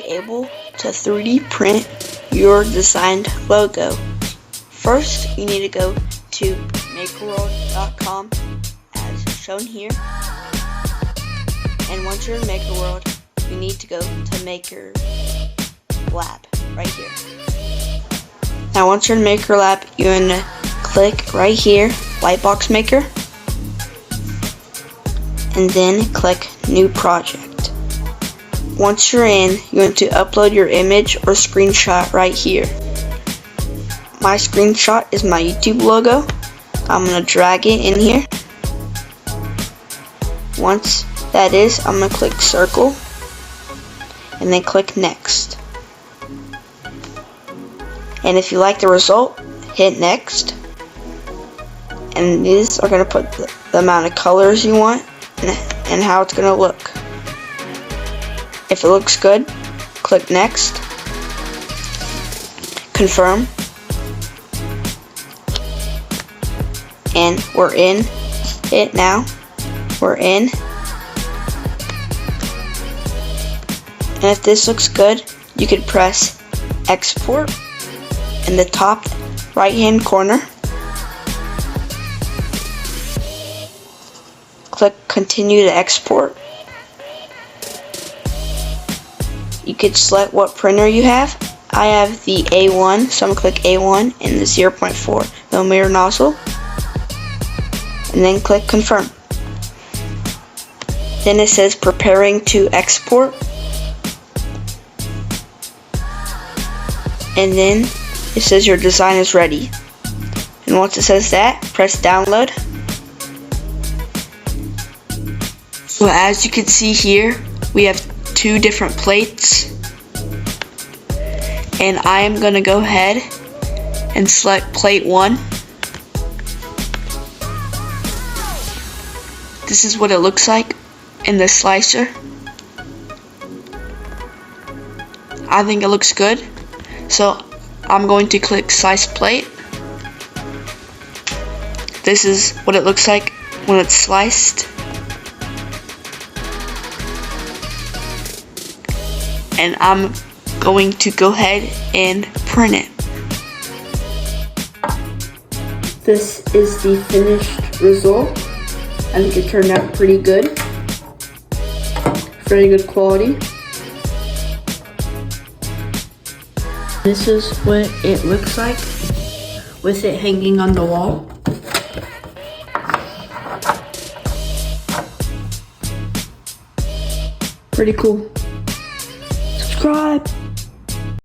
to able to 3D print your designed logo. First, you need to go to makerworld.com as shown here. And once you're in MakerWorld, you need to go to Maker Lab right here. Now once you're in Maker Lab, you're going to click right here, Lightbox Maker, and then click New Project. Once you're in, you're going to upload your image or screenshot right here. My screenshot is my YouTube logo. I'm going to drag it in here. Once that is, I'm going to click circle and then click next. And if you like the result, hit next. And these are going to put the amount of colors you want and how it's going to look. If it looks good, click next, confirm, and we're in it now. We're in. And if this looks good, you could press export in the top right hand corner. Click continue to export. You could select what printer you have. I have the A1, so I'm going to click A1 and the 0.4mm nozzle. And then click confirm. Then it says preparing to export. And then it says your design is ready. And once it says that, press download. So as you can see here, we have two different plates. And I am going to go ahead and select plate 1. This is what it looks like in the slicer. I think it looks good. So I'm going to click slice plate. This is what it looks like when it's sliced. And I'm going to go ahead and print it. This is the finished result. I think it turned out pretty good. Very good quality. This is what it looks like with it hanging on the wall. Pretty cool. Subscribe.